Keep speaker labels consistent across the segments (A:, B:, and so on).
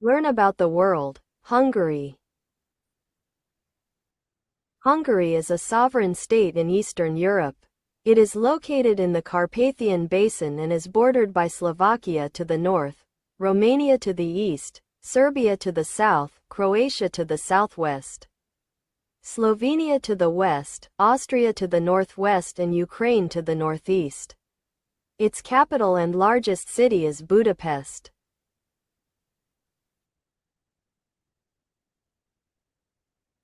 A: Learn about the world. Hungary. Hungary is a sovereign state in Eastern Europe. It is located in the Carpathian Basin and is bordered by Slovakia to the north, Romania to the east, Serbia to the south, Croatia to the southwest, Slovenia to the west, Austria to the northwest and Ukraine to the northeast. Its capital and largest city is Budapest.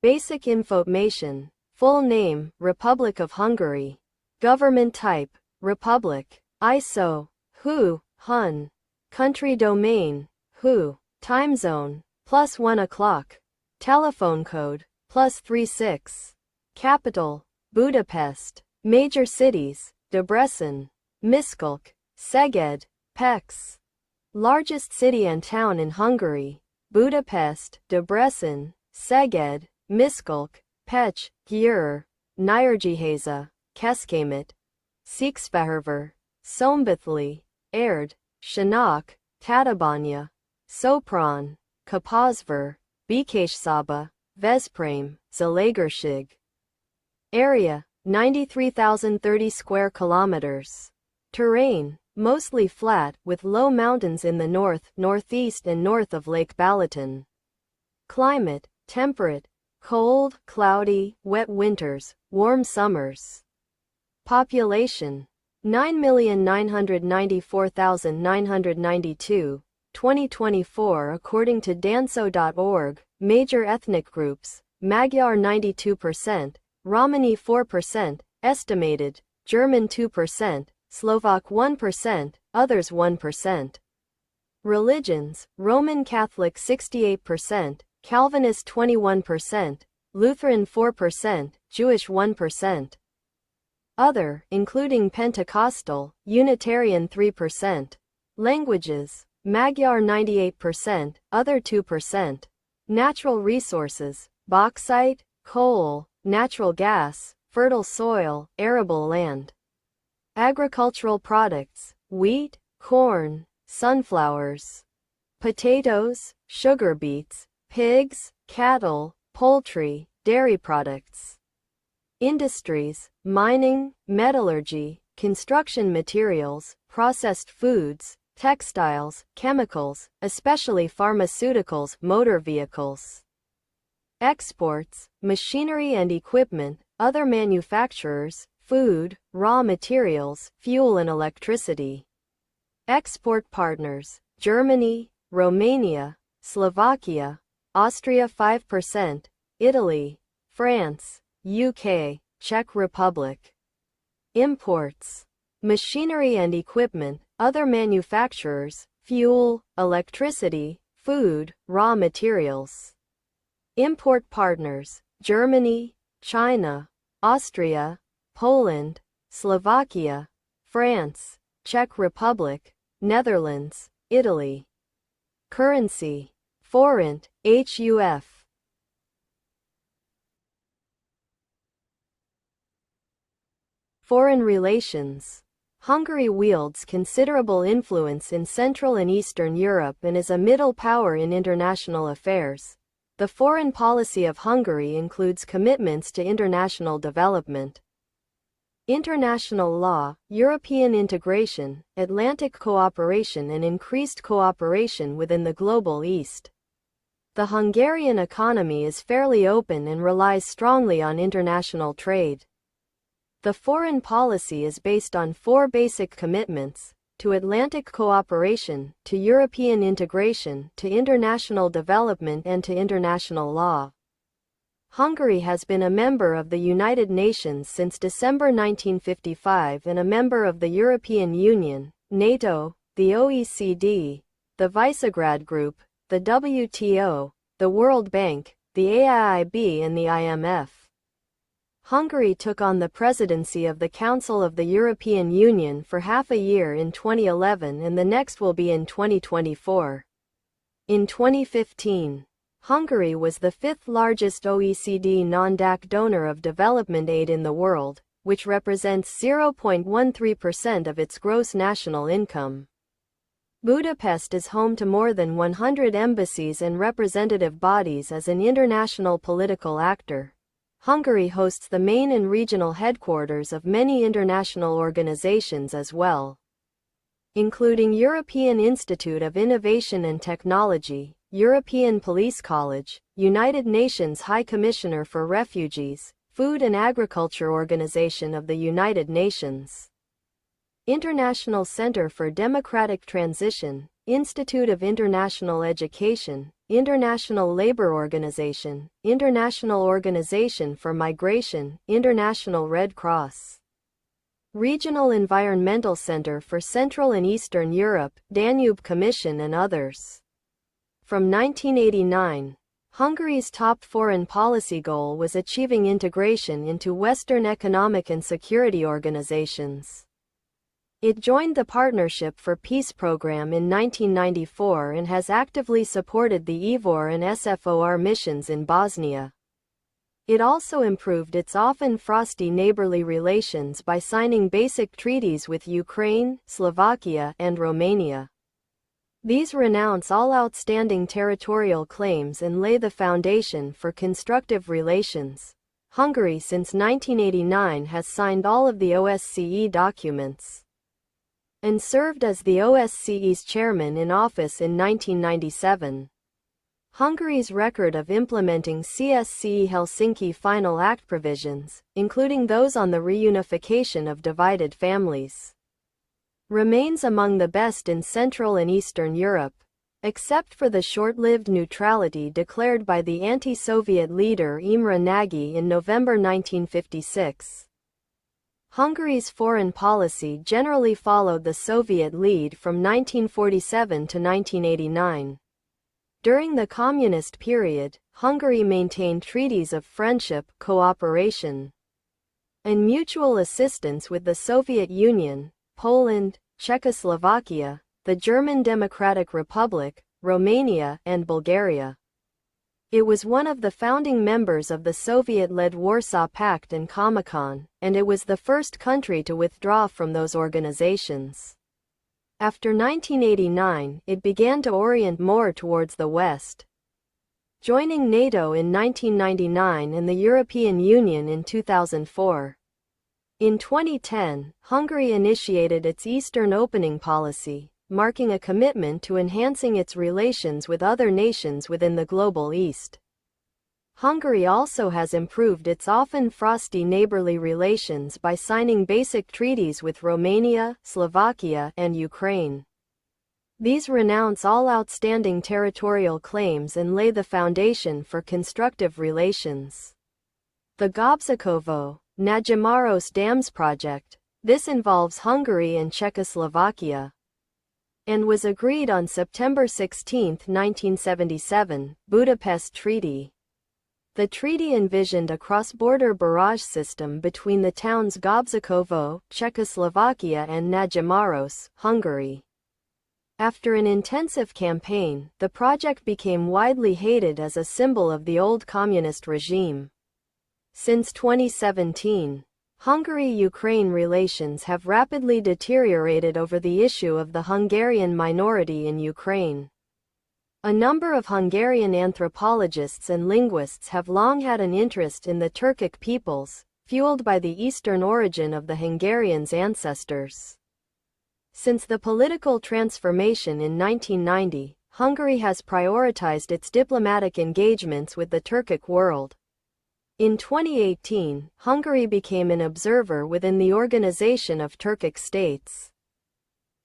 A: Basic information. Full name, Republic of Hungary. Government type, Republic. ISO, WHO, Hun. Country domain, WHO. Time zone, +1 o'clock. Telephone code, +36. Capital, Budapest. Major cities, Debrecen, Miskolc, Szeged, Pécs. Largest city and town in Hungary, Budapest, Debrecen, Szeged, Miskolc, Pécs, Győr, Nyíregyháza, Kecskemét, Székesfehérvár, Szombathely, Érd, Sanok, Tatabánya, Sopron, Kaposvár, Békéscsaba, Veszprém, Zalaegerszeg. Area, 93,030 square kilometers. Terrain, mostly flat, with low mountains in the north, northeast and north of Lake Balaton. Climate, temperate, cold, cloudy, wet winters, warm summers. Population, 9,994,992, 2024 according to danso.org. Major ethnic groups, Magyar 92%, Romani 4%, estimated, German 2%, Slovak 1%, others 1%. Religions, Roman Catholic 68%, Calvinist 21%, Lutheran 4%, Jewish 1%. Other, including Pentecostal, Unitarian 3%. Languages, Magyar 98%, other 2%. Natural resources, bauxite, coal, natural gas, fertile soil, arable land. Agricultural products, wheat, corn, sunflowers, potatoes, sugar beets, pigs, cattle, poultry, dairy products. Industries, mining, metallurgy, construction materials, processed foods, textiles, chemicals, especially pharmaceuticals, motor vehicles. Exports, machinery and equipment, other manufacturers, food, raw materials, fuel and electricity. Export partners, Germany, Romania, Slovakia, Austria 5%, Italy, France, UK, Czech Republic. Imports, machinery and equipment, other manufacturers, fuel, electricity, food, raw materials. Import partners, Germany, China, Austria, Poland, Slovakia, France, Czech Republic, Netherlands, Italy. Currency, forint, HUF. Foreign relations. Hungary wields considerable influence in Central and Eastern Europe and is a middle power in international affairs. The foreign policy of Hungary includes commitments to international development, international law, European integration, Atlantic cooperation and increased cooperation within the global East. The Hungarian economy is fairly open and relies strongly on international trade. The foreign policy is based on four basic commitments: to Atlantic cooperation, to European integration, to international development and to international law. Hungary has been a member of the United Nations since December 1955 and a member of the European Union, NATO, the OECD, the Visegrad Group, the WTO, the World Bank, the AIIB and the IMF. Hungary took on the presidency of the Council of the European Union for half a year in 2011 and the next will be in 2024. In 2015, Hungary was the fifth largest OECD non-DAC donor of development aid in the world, which represents 0.13% of its gross national income. Budapest is home to more than 100 embassies and representative bodies as an international political actor. Hungary hosts the main and regional headquarters of many international organizations as well, including European Institute of Innovation and Technology, European Police College, United Nations High Commissioner for Refugees, Food and Agriculture Organization of the United Nations, International Center for Democratic Transition, Institute of International Education, International Labour Organization, International Organization for Migration, International Red Cross, Regional Environmental Center for Central and Eastern Europe, Danube Commission and others. From 1989, Hungary's top foreign policy goal was achieving integration into Western economic and security organizations. It joined the Partnership for Peace program in 1994 and has actively supported the EVOR and SFOR missions in Bosnia. It also improved its often frosty neighborly relations by signing basic treaties with Ukraine, Slovakia, and Romania. These renounce all outstanding territorial claims and lay the foundation for constructive relations. Hungary since 1989 has signed all of the OSCE documents and served as the OSCE's chairman in office in 1997. Hungary's record of implementing CSCE Helsinki Final Act provisions, including those on the reunification of divided families, remains among the best in Central and Eastern Europe, except for the short-lived neutrality declared by the anti-Soviet leader Imre Nagy in November 1956. Hungary's foreign policy generally followed the Soviet lead from 1947 to 1989. During the communist period, Hungary maintained treaties of friendship, cooperation, and mutual assistance with the Soviet Union, Poland, Czechoslovakia, the German Democratic Republic, Romania, and Bulgaria. It was one of the founding members of the Soviet-led Warsaw Pact and Comecon, and it was the first country to withdraw from those organizations. After 1989, it began to orient more towards the West, joining NATO in 1999 and the European Union in 2004. In 2010, Hungary initiated its Eastern Opening policy, marking a commitment to enhancing its relations with other nations within the global East. Hungary also has improved its often frosty neighborly relations by signing basic treaties with Romania, Slovakia, and Ukraine. These renounce all outstanding territorial claims and lay the foundation for constructive relations. The Gobčíkovo, Nagymaros Dams project, this involves Hungary and Czechoslovakia, and was agreed on September 16, 1977, Budapest Treaty. The treaty envisioned a cross-border barrage system between the towns Gobčíkovo, Czechoslovakia and Nagymaros, Hungary. After an intensive campaign, the project became widely hated as a symbol of the old communist regime. Since 2017, Hungary-Ukraine relations have rapidly deteriorated over the issue of the Hungarian minority in Ukraine. A number of Hungarian anthropologists and linguists have long had an interest in the Turkic peoples, fueled by the Eastern origin of the Hungarians' ancestors. Since the political transformation in 1990, Hungary has prioritized its diplomatic engagements with the Turkic world. In 2018, Hungary became an observer within the Organization of Turkic States,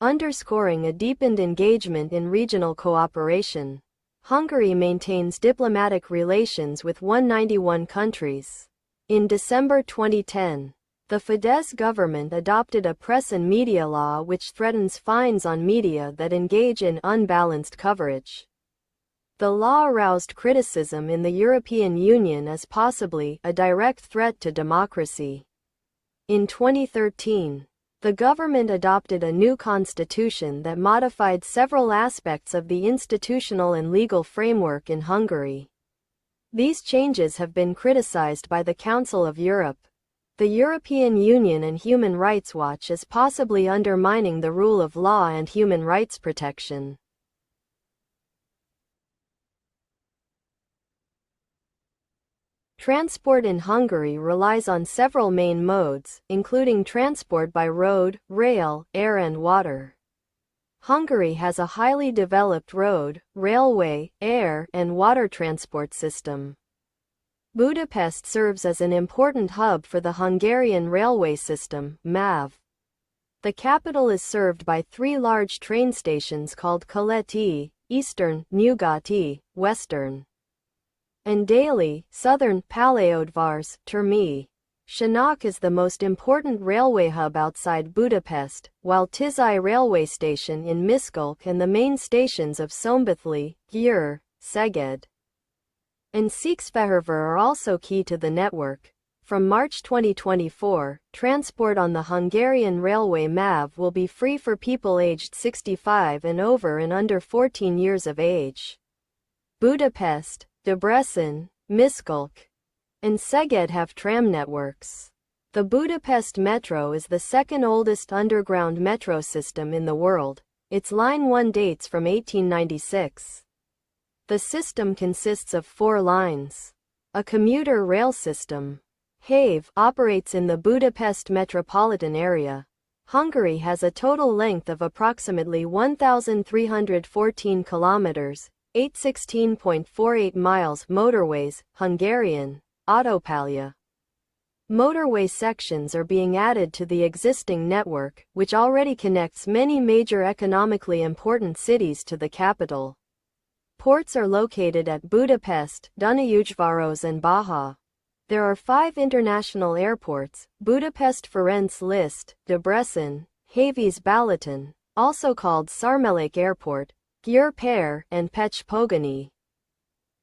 A: underscoring a deepened engagement in regional cooperation. Hungary maintains diplomatic relations with 191 countries. In December 2010, the Fidesz government adopted a press and media law which threatens fines on media that engage in unbalanced coverage. The law aroused criticism in the European Union as possibly a direct threat to democracy. In 2013, the government adopted a new constitution that modified several aspects of the institutional and legal framework in Hungary. These changes have been criticized by the Council of Europe. The European Union and Human Rights Watch as possibly undermining the rule of law and human rights protection. Transport in Hungary relies on several main modes, including transport by road, rail, air and water. Hungary has a highly developed road, railway, air, and water transport system. Budapest serves as an important hub for the Hungarian railway system, MÁV. The capital is served by three large train stations called Keleti, Eastern, Nyugati, Western, and Déli, Southern, Pályaudvar, Termi. Shanok is the most important railway hub outside Budapest, while Tizai railway station in Miskolc and the main stations of Szombathely, Győr, Szeged, and Székesfehérvár are also key to the network. From March 2024, transport on the Hungarian railway MÁV will be free for people aged 65 and over and under 14 years of age. Budapest, Debrecen, Miskolc, and Szeged have tram networks. The Budapest Metro is the second oldest underground metro system in the world. Its Line 1 dates from 1896. The system consists of 4 lines. A commuter rail system, HAVE, operates in the Budapest metropolitan area. Hungary has a total length of approximately 1,314 kilometers, 816.48 miles motorways, Hungarian, Autópálya. Motorway sections are being added to the existing network, which already connects many major economically important cities to the capital. Ports are located at Budapest, Dunaújváros and Baja. There are 5 international airports: Budapest Ferenc Liszt, Debrecen, Havíz Balaton, also called Sarmellék Airport, Győr Pér, and Pécs-Pogany.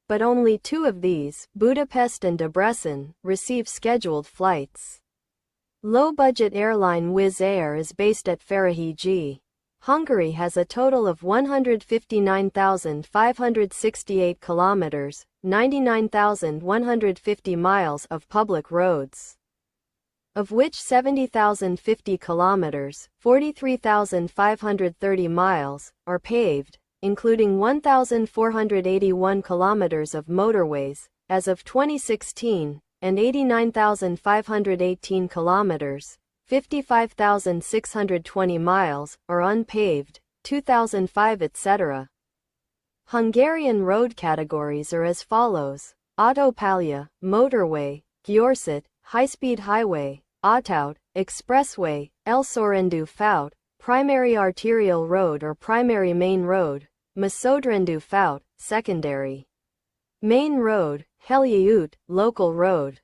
A: But only 2 of these, Budapest and Debrecen, receive scheduled flights. Low-budget airline Wizz Air is based at Ferihegy. Hungary has a total of 159,568 kilometers, 99,150 miles of public roads, of which 70,050 kilometers, 43,530 miles, are paved, including 1,481 kilometers of motorways, as of 2016, and 89,518 kilometers, 55,620 miles, are unpaved, 2005 etc. Hungarian road categories are as follows: Autópálya, motorway; Gyorsit, high-speed highway; Autót, expressway; Elsorendű Főút, primary arterial road or primary main road; Másodrendű Főút, secondary main road; Helyi local road.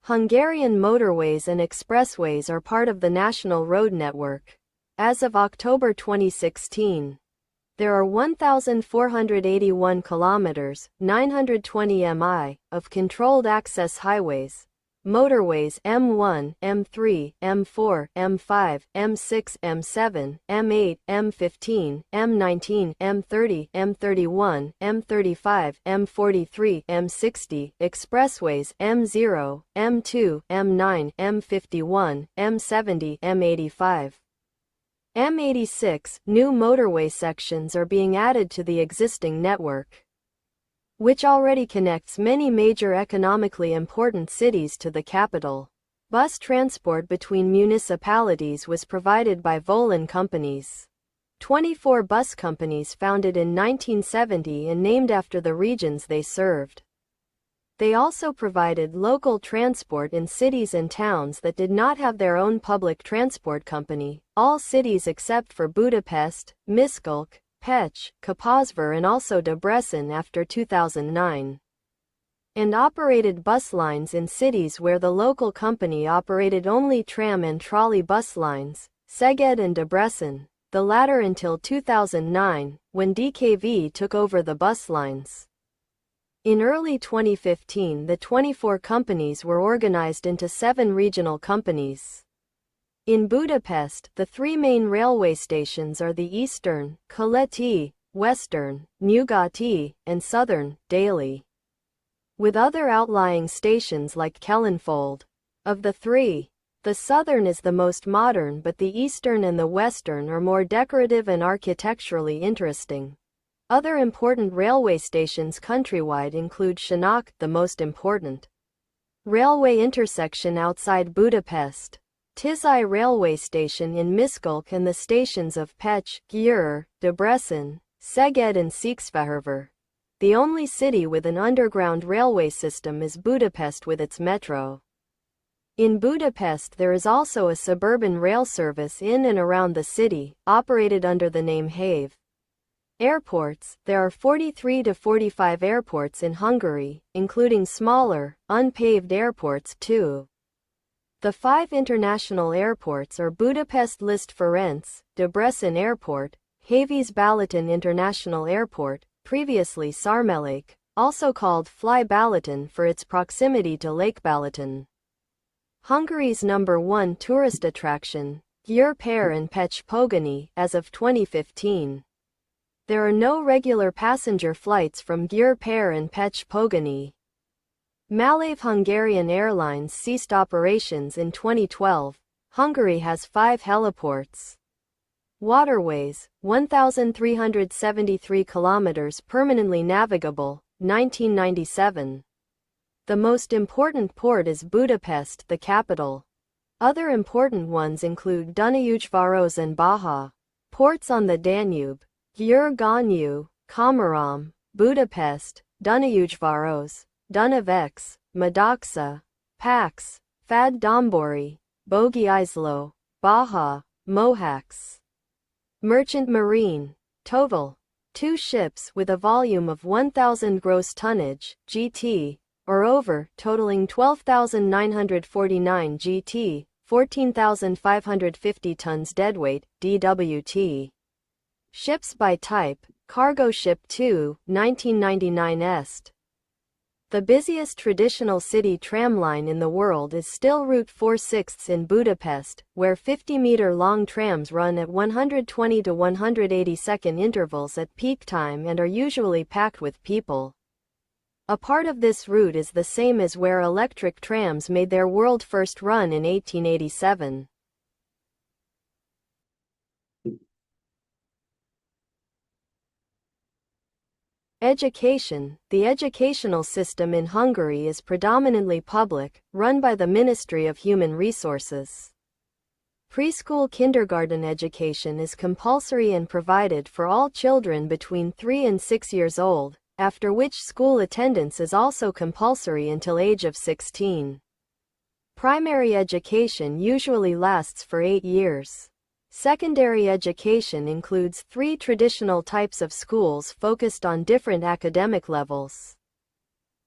A: Hungarian motorways and expressways are part of the national road network. As of October 2016, there are 1,481 kilometers, 920 mi, of controlled access highways, motorways M1, M3, M4, M5, M6, M7, M8, M15, M19, M30, M31, M35, M43, M60, expressways M0, M2, M9, M51, M70, M85. M86, new motorway sections are being added to the existing network, which already connects many major economically important cities to the capital. Bus transport between municipalities was provided by Volyn companies. 24 bus companies founded in 1970 and named after the regions they served. They also provided local transport in cities and towns that did not have their own public transport company, all cities except for Budapest, Miskolc, Pécs, Kaposvár and also Debrecen after 2009. And operated bus lines in cities where the local company operated only tram and trolley bus lines, Szeged and Debrecen, the latter until 2009, when DKV took over the bus lines. In early 2015, the 24 companies were organized into 7 regional companies. In Budapest, the 3 main railway stations are the Eastern, Keleti, Western, Nyugati, and Southern, Déli, with other outlying stations like Kelenfold. Of the 3, The southern is the most modern, but the eastern and the western are more decorative and architecturally interesting. Other important railway stations countrywide include Shanok, the most important railway intersection outside Budapest, Tizai railway station in Miskolc, and the stations of Pécs, Győr, Debrecen, Szeged and Székesfehérvár. The only city with an underground railway system is Budapest with its metro. In Budapest there is also a suburban rail service in and around the city, operated under the name Have. Airports. There are 43 to 45 airports in Hungary, including smaller, unpaved airports too. The 5 international airports are Budapest Liszt Ferenc, Debrecen Airport, Haves Balaton International Airport, previously Sarmellék, also called Fly Balaton for its proximity to Lake Balaton. Hungary's number 1 tourist attraction, Győr Pér and Pécs Pogani, as of 2015. There are no regular passenger flights from Győr Pér and Pécs Pogani. Malév Hungarian Airlines ceased operations in 2012. Hungary has 5 heliports. Waterways, 1,373 kilometers permanently navigable, 1997. The most important port is Budapest, the capital. Other important ones include Dunaújváros and Baja. Ports on the Danube, Győr-Ganyú, Komárom, Budapest, Dunaújváros, Dunavex, Medoxa, Pax, Fad-Dombori, Bogi-Iszló, Baja, Mohacs. Merchant Marine. Total. 2 ships with a volume of 1,000 gross tonnage, GT, or over, totaling 12,949 GT, 14,550 tons deadweight, DWT. Ships by type, Cargo Ship 2, 1999 Est. The busiest traditional city tramline in the world is still Route 4/6 in Budapest, where 50-meter-long trams run at 120 to 180-second intervals at peak time and are usually packed with people. A part of this route is the same as where electric trams made their world-first run in 1887. Education. The educational system in Hungary is predominantly public, run by the Ministry of Human Resources. Preschool kindergarten education is compulsory and provided for all children between 3 and 6 years old, after which school attendance is also compulsory until age of 16. Primary education usually lasts for 8 years. Secondary education includes 3 traditional types of schools focused on different academic levels.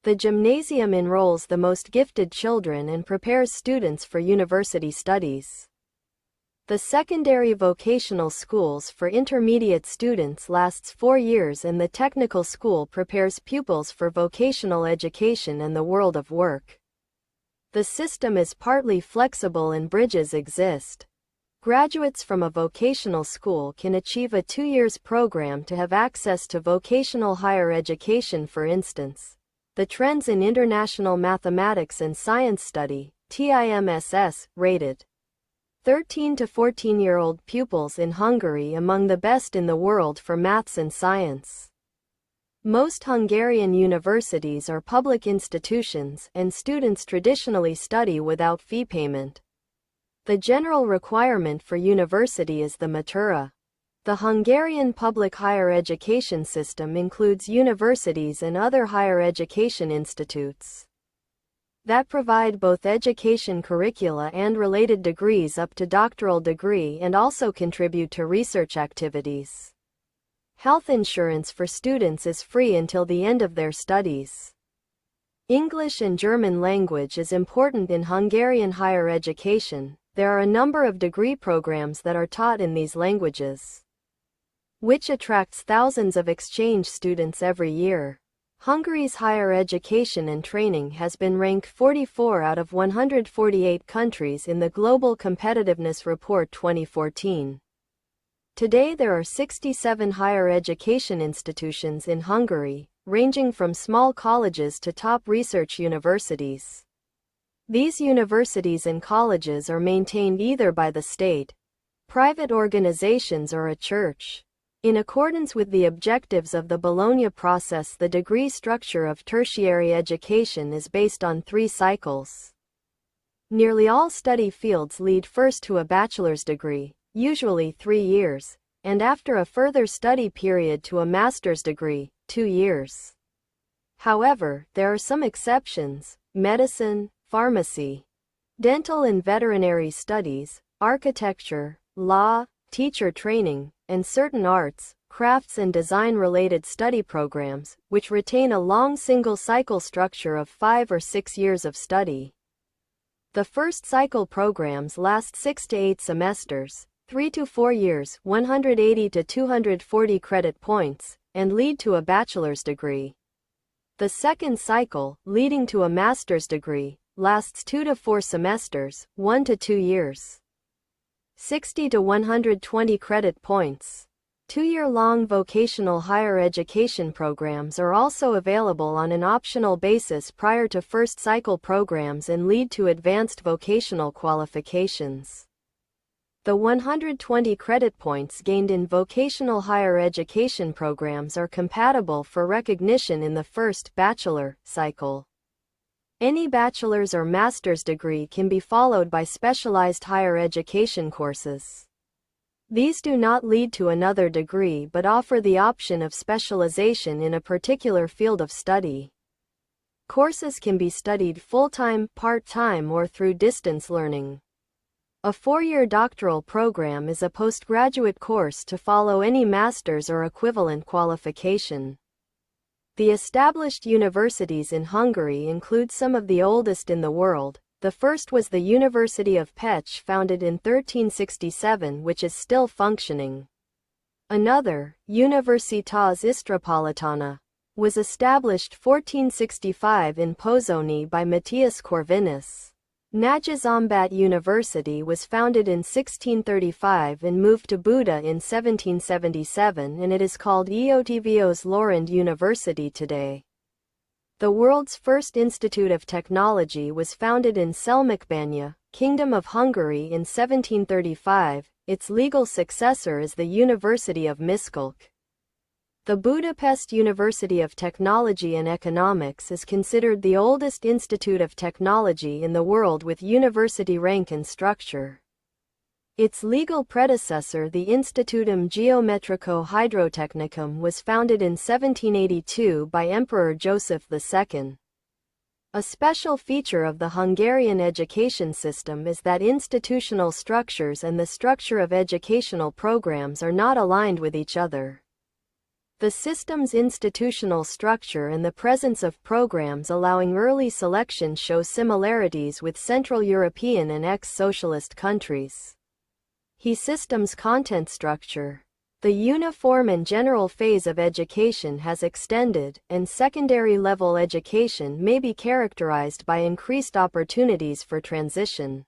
A: The gymnasium enrolls the most gifted children and prepares students for university studies. The secondary vocational schools for intermediate students lasts 4 years, and the technical school prepares pupils for vocational education and the world of work. The system is partly flexible and bridges exist. Graduates from a vocational school can achieve a 2 years program to have access to vocational higher education. For instance, the Trends in International Mathematics and Science Study, TIMSS, rated 13 to 14-year-old pupils in Hungary among the best in the world for maths and science. Most Hungarian universities are public institutions, and students traditionally study without fee payment. The general requirement for university is the matura. The Hungarian public higher education system includes universities and other higher education institutes that provide both education curricula and related degrees up to doctoral degree, and also contribute to research activities. Health insurance for students is free until the end of their studies. English and German language is important in Hungarian higher education. There are a number of degree programs that are taught in these languages, which attracts thousands of exchange students every year. Hungary's higher education and training has been ranked 44 out of 148 countries in the Global Competitiveness Report 2014. Today there are 67 higher education institutions in Hungary, ranging from small colleges to top research universities. These universities and colleges are maintained either by the state, private organizations, or a church. In accordance with the objectives of the Bologna process, the degree structure of tertiary education is based on 3 cycles. Nearly all study fields lead first to a bachelor's degree, usually 3 years, and after a further study period to a master's degree, 2 years. However, there are some exceptions: medicine, pharmacy, dental and veterinary studies, architecture, law, teacher training, and certain arts, crafts and design-related study programs, which retain a long single-cycle structure of 5 or 6 years of study. The first cycle programs last 6 to 8 semesters, 3 to 4 years, 180 to 240 credit points, and lead to a bachelor's degree. The second cycle, leading to a master's degree, lasts 2 to 4 semesters, 1 to 2 years. 60 to 120 credit points. 2-year-long vocational higher education programs are also available on an optional basis prior to first cycle programs and lead to advanced vocational qualifications. The 120 credit points gained in vocational higher education programs are compatible for recognition in the first bachelor cycle. Any bachelor's or master's degree can be followed by specialized higher education courses. These do not lead to another degree but offer the option of specialization in a particular field of study. Courses can be studied full-time, part-time, or through distance learning. A 4-year doctoral program is a postgraduate course to follow any master's or equivalent qualification. The established universities in Hungary include some of the oldest in the world. The first was the University of Pécs, founded in 1367, which is still functioning. Another, Universitas Istropolitana, was established 1465 in Pozsony by Matthias Corvinus. Nagyszombat University was founded in 1635 and moved to Buda in 1777, and it is called Eötvös Loránd University today. The world's first Institute of Technology was founded in Selmecbánya, Kingdom of Hungary in 1735. Its legal successor is the University of Miskolc. The Budapest University of Technology and Economics is considered the oldest institute of technology in the world with university rank and structure. Its legal predecessor, the Institutum Geometrico Hydrotechnicum, was founded in 1782 by Emperor Joseph II. A special feature of the Hungarian education system is that institutional structures and the structure of educational programs are not aligned with each other. The system's institutional structure and the presence of programs allowing early selection show similarities with Central European and ex-socialist countries. The system's content structure. The uniform and general phase of education has extended, and secondary level education may be characterized by increased opportunities for transition.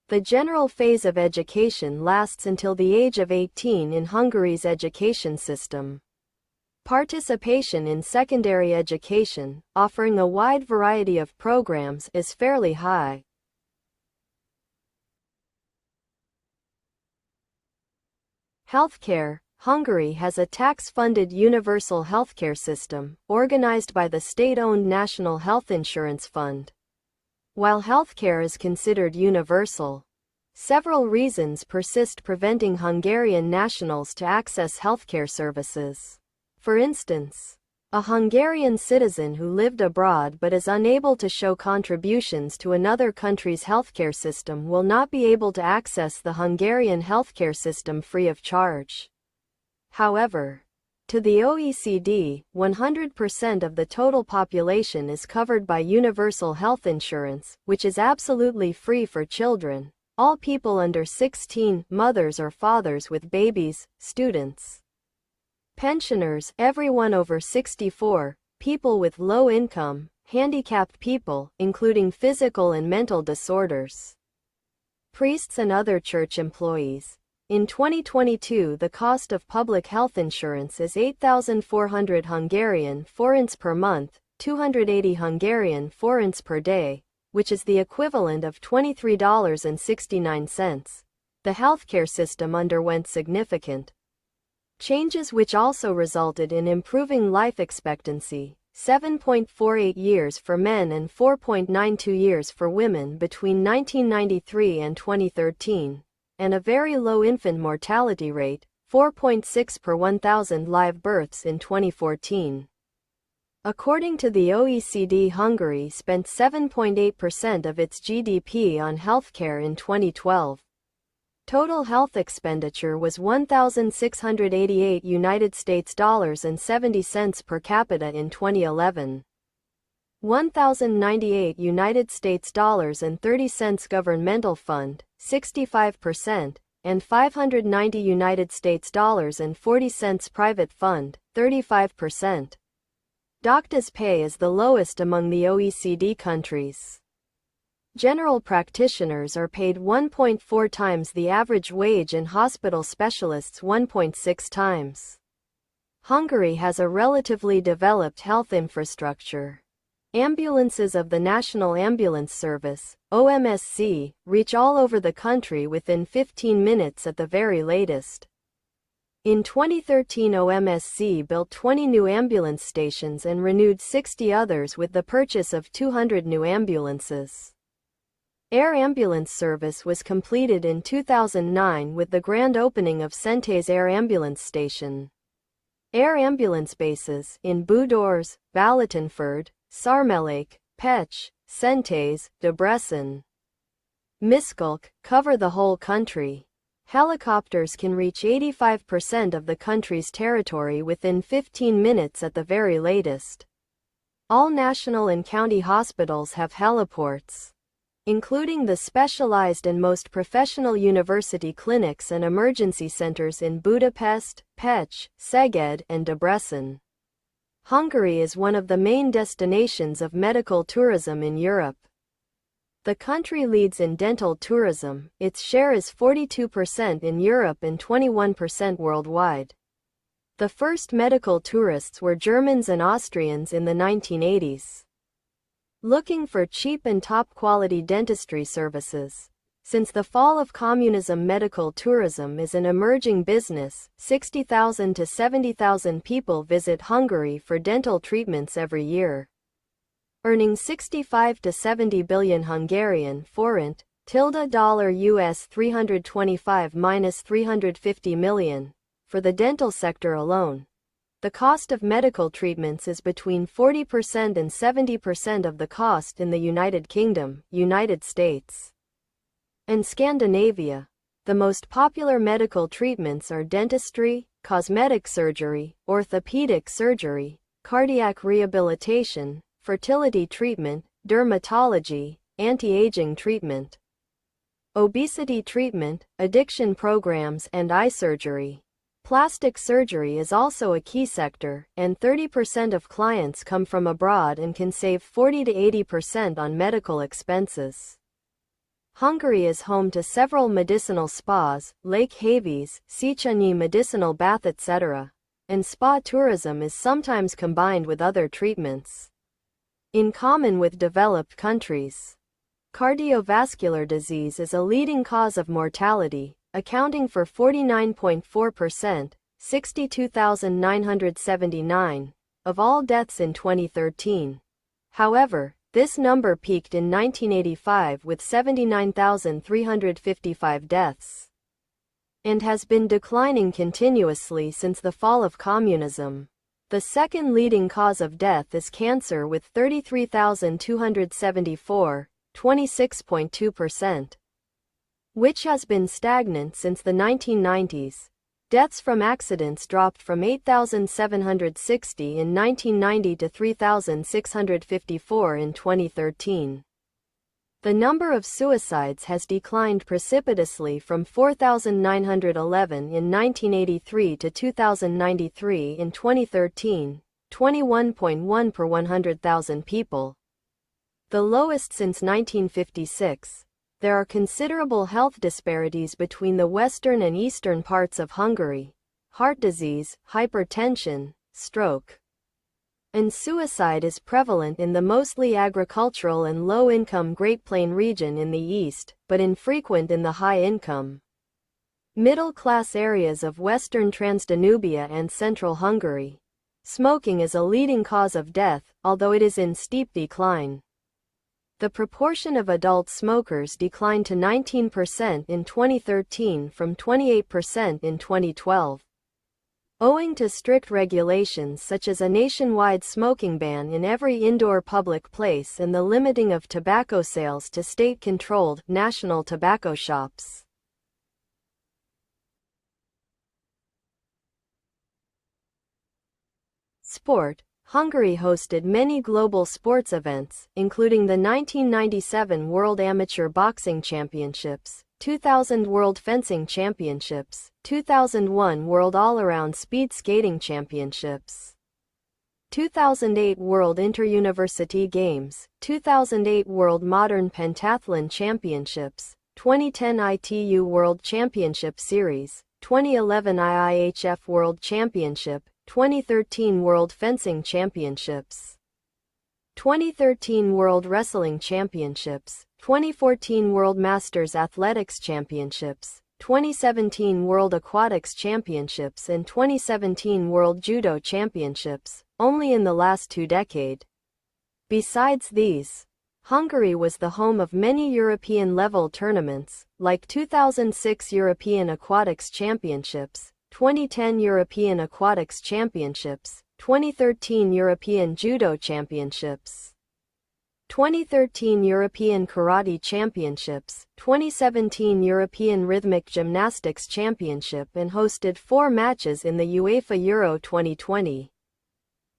A: The general phase of education lasts until the age of 18 in Hungary's education system. Participation in secondary education, offering a wide variety of programs, is fairly high. Healthcare. Hungary has a tax-funded universal healthcare system, organized by the state-owned National Health Insurance Fund. While healthcare is considered universal, several reasons persist preventing Hungarian nationals to access healthcare services. For instance, a Hungarian citizen who lived abroad but is unable to show contributions to another country's healthcare system will not be able to access the Hungarian healthcare system free of charge. However, to the OECD, 100% of the total population is covered by universal health insurance, which is absolutely free for children, all people under 16, mothers or fathers with babies, students, pensioners, everyone over 64, people with low income, handicapped people, including physical and mental disorders, priests and other church employees. In 2022, the cost of public health insurance is 8,400 Hungarian forints per month, 280 Hungarian forints per day, which is the equivalent of $23.69. The healthcare system underwent significant changes which also resulted in improving life expectancy, 7.48 years for men and 4.92 years for women between 1993 and 2013, and a very low infant mortality rate, 4.6 per 1,000 live births in 2014. According to the OECD, Hungary spent 7.8% of its GDP on healthcare in 2012. Total health expenditure was $1,688 per capita in 2011. $1,098 governmental fund, 65%, and $590 private fund, 35%. Doctors' pay is the lowest among the OECD countries. General practitioners are paid 1.4 times the average wage and hospital specialists 1.6 times. Hungary has a relatively developed health infrastructure. Ambulances of the National Ambulance Service, OMSC, reach all over the country within 15 minutes at the very latest. In 2013, OMSC built 20 new ambulance stations and renewed 60 others with the purchase of 200 new ambulances. Air ambulance service was completed in 2009 with the grand opening of Szentes Air Ambulance Station. Air ambulance bases in Budors, Balatonford, Sarmelake, Pécs, Szentes, Debrecen, Miskolc cover the whole country. Helicopters can reach 85% of the country's territory within 15 minutes at the very latest. All national and county hospitals have heliports, including the specialized and most professional university clinics and emergency centers in Budapest, Pécs, Szeged, and Debrecen. Hungary is one of the main destinations of medical tourism in Europe. The country leads in dental tourism, its share is 42% in Europe and 21% worldwide. The first medical tourists were Germans and Austrians in the 1980s. Looking for cheap and top-quality dentistry services. Since the fall of communism, medical tourism is an emerging business. 60,000 to 70,000 people visit Hungary for dental treatments every year, earning 65 to 70 billion Hungarian forint, $US 325–350 million, for the dental sector alone. The cost of medical treatments is between 40% and 70% of the cost in the United Kingdom, United States, and Scandinavia. The most popular medical treatments are dentistry, cosmetic surgery, orthopedic surgery, cardiac rehabilitation, fertility treatment, dermatology, anti-aging treatment, obesity treatment, addiction programs, and eye surgery. Plastic surgery is also a key sector, and 30% of clients come from abroad and can save 40 to 80% on medical expenses. Hungary is home to several medicinal spas, Lake Havies, Széchenyi medicinal bath, etc., and spa tourism is sometimes combined with other treatments. In common with developed countries, cardiovascular disease is a leading cause of mortality, accounting for 49.4%, 62,979, of all deaths in 2013. However, this number peaked in 1985 with 79,355 deaths, and has been declining continuously since the fall of communism. The second leading cause of death is cancer with 33,274, 26.2%. which has been stagnant since the 1990s. Deaths from accidents dropped from 8,760 in 1990 to 3,654 in 2013. The number of suicides has declined precipitously from 4,911 in 1983 to 2,093 in 2013, 21.1 per 100,000 people, the lowest since 1956. There are considerable health disparities between the western and eastern parts of Hungary. Heart disease, hypertension, stroke, And suicide is prevalent in the mostly agricultural and low-income Great Plain region in the east, but infrequent in the high-income, middle-class areas of western Transdanubia and central Hungary. Smoking is a leading cause of death, although it is in steep decline. The proportion of adult smokers declined to 19% in 2013 from 28% in 2012. Owing to strict regulations such as a nationwide smoking ban in every indoor public place and the limiting of tobacco sales to state-controlled, national tobacco shops. Sport. Hungary hosted many global sports events, including the 1997 World Amateur Boxing Championships, 2000 World Fencing Championships, 2001 World All-Around Speed Skating Championships, 2008 World Inter-University Games, 2008 World Modern Pentathlon Championships, 2010 ITU World Championship Series, 2011 IIHF World Championship, 2013 World Fencing Championships, 2013 World Wrestling Championships, 2014 World Masters Athletics Championships, 2017 World Aquatics Championships and 2017 World Judo Championships, only in the last 2 decades. Besides these, Hungary was the home of many European-level tournaments, like 2006 European Aquatics Championships, 2010 European Aquatics Championships, 2013 European Judo Championships, 2013 European Karate Championships, 2017 European Rhythmic Gymnastics Championship and hosted 4 matches in the UEFA Euro 2020,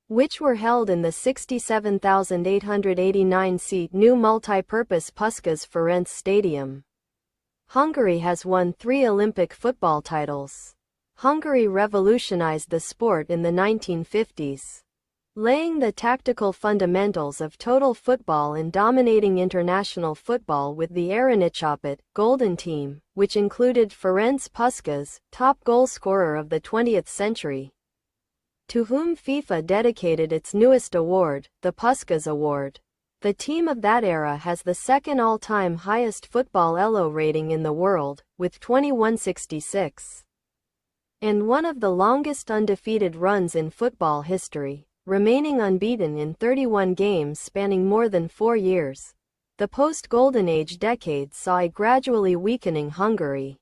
A: which were held in the 67,889-seat new multi-purpose Puskás Ferenc Stadium. Hungary has won 3 Olympic football titles. Hungary revolutionized the sport in the 1950s, laying the tactical fundamentals of total football and dominating international football with the Aranycsapat Golden Team, which included Ferenc Puskás, top goal scorer of the 20th century, to whom FIFA dedicated its newest award, the Puskás Award. The team of that era has the second all-time highest football ELO rating in the world, with 2166. And one of the longest undefeated runs in football history, remaining unbeaten in 31 games spanning more than 4 years. The post-Golden Age decade saw a gradually weakening Hungary,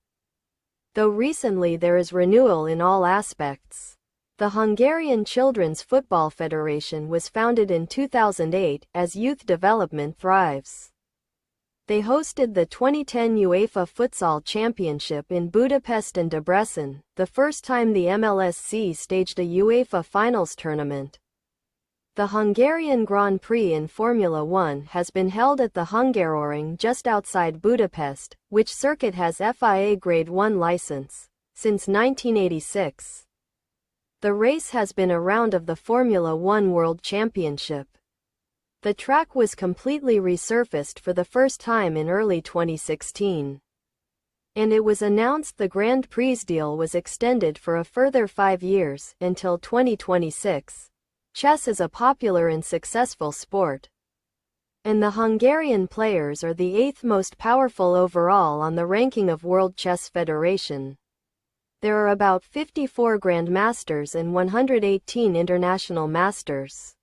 A: though recently there is renewal in all aspects. The Hungarian Children's Football Federation was founded in 2008 as youth development thrives. They hosted the 2010 UEFA Futsal Championship in Budapest and Debrecen, the first time the MLSC staged a UEFA Finals tournament. The Hungarian Grand Prix in Formula 1 has been held at the Hungaroring just outside Budapest, which circuit has FIA Grade 1 license, since 1986. The race has been a round of the Formula 1 World Championship. The track was completely resurfaced for the first time in early 2016. And it was announced the Grand Prix deal was extended for a further 5 years, until 2026. Chess is a popular and successful sport, and the Hungarian players are the 8th most powerful overall on the ranking of World Chess Federation. There are about 54 Grandmasters and 118 International Masters,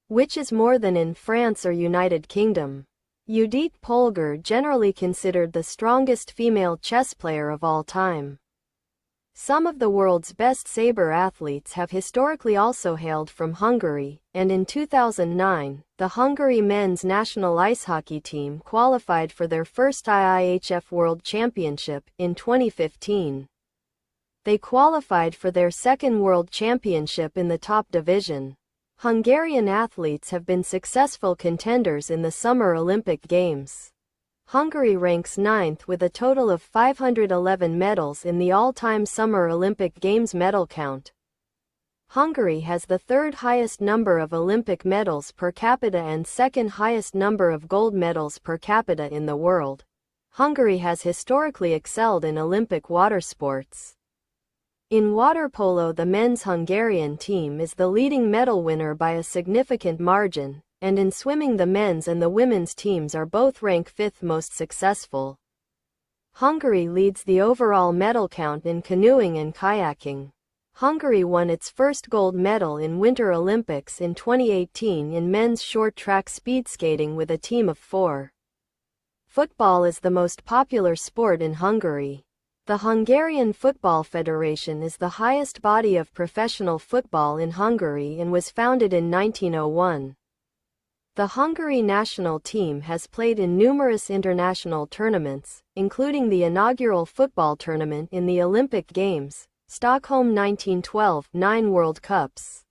A: which is more than in France or United Kingdom. Judith Polgar, generally considered the strongest female chess player of all time. Some of the world's best saber athletes have historically also hailed from Hungary, and in 2009, the Hungary men's national ice hockey team qualified for their first IIHF World Championship in 2015. They qualified for their second World Championship in the top division. Hungarian athletes have been successful contenders in the Summer Olympic Games. Hungary ranks 9th with a total of 511 medals in the all-time Summer Olympic Games medal count. Hungary has the 3rd highest number of Olympic medals per capita and 2nd highest number of gold medals per capita in the world. Hungary has historically excelled in Olympic water sports. In water polo, the men's Hungarian team is the leading medal winner by a significant margin, and in swimming the men's and the women's teams are both ranked fifth most successful. Hungary leads the overall medal count in canoeing and kayaking. Hungary won its first gold medal in Winter Olympics in 2018 in men's short track speed skating with a team of 4. Football is the most popular sport in Hungary. The Hungarian Football Federation is the highest body of professional football in Hungary and was founded in 1901. The Hungary national team has played in numerous international tournaments, including the inaugural football tournament in the Olympic Games, Stockholm 1912, 9 World Cups,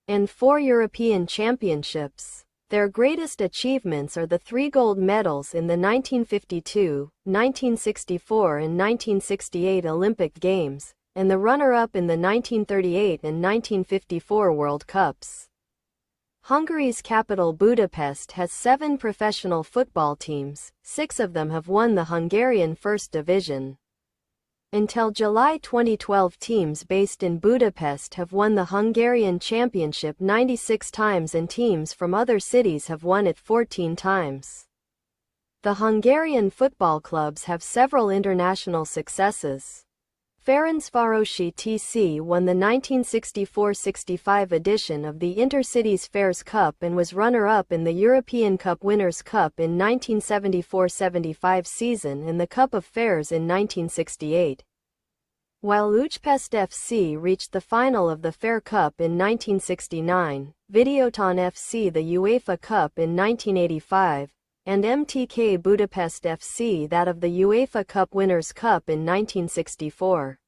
A: and 4 European Championships. Their greatest achievements are the 3 gold medals in the 1952, 1964 and 1968 Olympic Games, and the runner-up in the 1938 and 1954 World Cups. Hungary's capital Budapest has 7 professional football teams, 6 of them have won the Hungarian First Division. Until July 2012, teams based in Budapest have won the Hungarian Championship 96 times and teams from other cities have won it 14 times. The Hungarian football clubs have several international successes. Ferencvárosi TC won the 1964-65 edition of the Intercities Fairs Cup and was runner-up in the European Cup Winners' Cup in 1974-75 season and the Cup of Fairs in 1968. While Újpest FC reached the final of the Fair Cup in 1969, Videoton FC the UEFA Cup in 1985, and MTK Budapest FC that of the UEFA Cup Winners' Cup in 1964.